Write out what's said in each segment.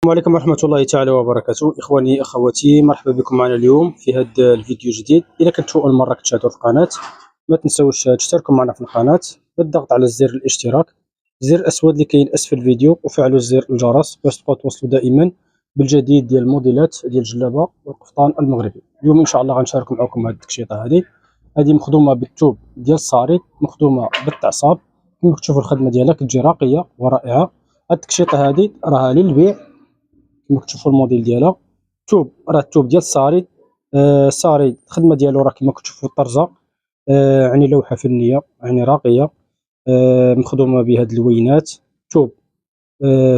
السلام عليكم ورحمة الله تعالى وبركاته. إخواني أخواتي، مرحبا بكم معنا اليوم في هذا الفيديو الجديد. إذا كنتوا أول مرة كتشاهدوا القناة ما تنسوش تشتركوا معنا في القناة بالضغط على زر الاشتراك، الزر الأسود اللي كاين أسفل الفيديو، وفعلوا زر الجرس باش تبقاو توصلوا دائما بالجديد ديال الموديلات ديال الجلابة والقفطان المغربي. اليوم إن شاء الله غنشارك معكم هذه التكشيطة. هذه مخدومة بالثوب ديال الصاري، مخدومة بالتعصاب. كما كتشوفوا الخدمة ديالها كتجي راقية ورائعة. هذه التكشيطة هذه راها للبيع كما كتشوفوا الموديل ديالها. الثوب ديال الصاري. الصاري الخدمه ديالو راه كما كتشوفوا الطرزه، يعني لوحه فنيه يعني راقيه، مخدومه بهاد اللوينات. ثوب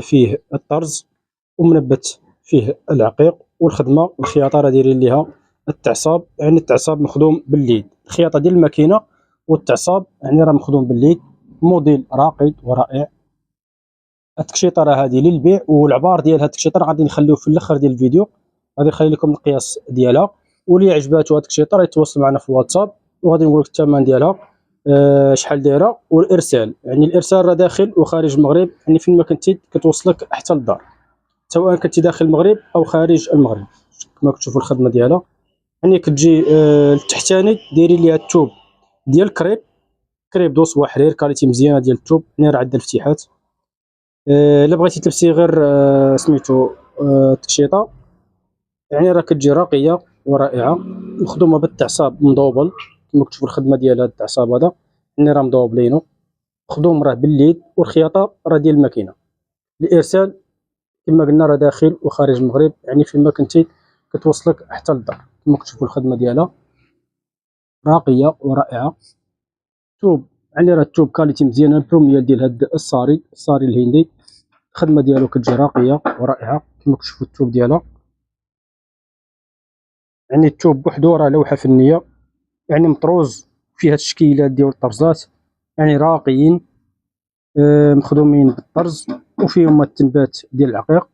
فيه الطرز ومنبت فيه العقيق، والخدمه الخياطه راه دايرين ليها التعصاب، يعني التعصاب مخدوم باليد، الخياطه ديال الماكينه والتعصاب يعني راه مخدوم باليد. موديل راقي ورائع. التكشيطه راه هذه للبيع، والعبار ديال هاد التكشيطه راه غادي نخليوه في الاخر ديال الفيديو، غادي نخلي لكم القياس ديالها. واللي عجباتو هاد التكشيطه راه يتواصل معنا في الواتساب، وغادي نقول لك الثمن ديالها شحال دايره. والارسال يعني الارسال راه داخل وخارج المغرب، يعني فين ما كنتي كتوصلك حتى للدار، سواء كنتي داخل المغرب او خارج المغرب. كما كتشوفوا الخدمه ديالها يعني كتجي التحتاني دايرين ليها الثوب ديال كريب دوس وحرير، كاليتي مزيانه ديال الثوب، يعني راه عندها الفتيحات. الا بغيتي تلبسي غير سميتو التكشيطه، يعني راه كتجي راقيه ورائعه، مخدومه بالتعصاب مدوبل. كما كتشوفوا الخدمه ديال هذا التعصاب هذا يعني راه مدوبلينو، مخدوم راه باليد، والخياطه راه ديال الماكينه. الارسال كما قلنا راه داخل وخارج المغرب، يعني فين ما كنتي كتوصلك حتى للدار. كما كتشوفوا الخدمه ديالها راقيه ورائعه. توب يعني راه التوب كاليتي مزيانه، البروميال ديال هاد الصاري الهندي. الخدمه ديالو كتجي راقيه ورائعه. كما كتشوفوا التوب ديالها، يعني الثوب بوحدو راه لوحه فنيه، يعني مطروز فيها التشكيلات ديال الطرزات يعني راقيين، مخدومين بالطرز وفيهم التنبات ديال العقيق.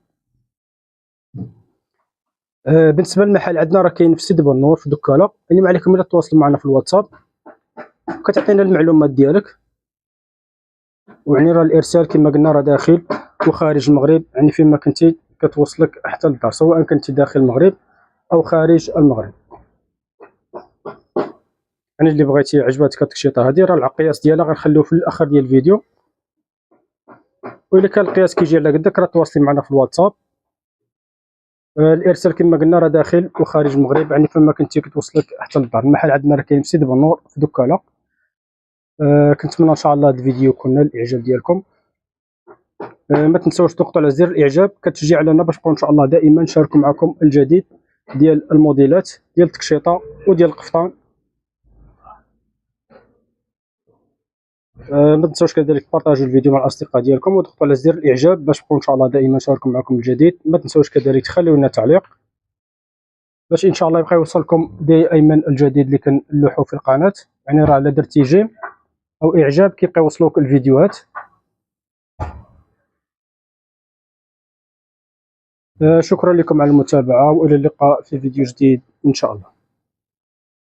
بالنسبه للمحل عندنا راه كاين في سيدي بنور في دكاله، يعني ما عليكم الا تواصلوا معنا في الواتساب كتعطينا المعلومات ديالك. ويعني راه الارسال كما قلنا راه داخل وخارج المغرب، يعني فين ما كنتي كتوصلك حتى للدار، سواء كنتي داخل المغرب او خارج المغرب. يعني اللي بغيتي عجباتك التكشيطه هذه راه القياس ديالها غنخليوه في الاخر ديال الفيديو، واذا كان القياس كيجي على قدك راه تواصلي معنا في الواتساب. الارسال كما قلنا راه داخل وخارج المغرب، يعني فما كنتي كتوصلك حتى للدار. المحل عندنا راه كاين في سيدي بنور في دكاله. كنتمنى ان شاء الله هذا الفيديو يكون نال الاعجاب ديالكم. ما تنساوش تضغطوا على زر الاعجاب كتشجيع لنا باش نبقاو ان شاء الله دائما نشاركوا معكم الجديد ديال الموديلات ديال التكشيطه وديال القفطان. ما تنساوش كذلك بارطاجيو الفيديو مع الاصدقاء ديالكم، وتضغطوا على زر الاعجاب باش نبقاو ان شاء الله دائما نشاركوا معكم الجديد. ما تنساوش كذلك تخليو لنا تعليق باش ان شاء الله يبقى يوصلكم دائما الجديد اللي كنلوحو في القناه. يعني راه الا درتي جيم او اعجاب كيبقى يوصلوك الفيديوهات. شكرا لكم على المتابعه، والى اللقاء في فيديو جديد ان شاء الله.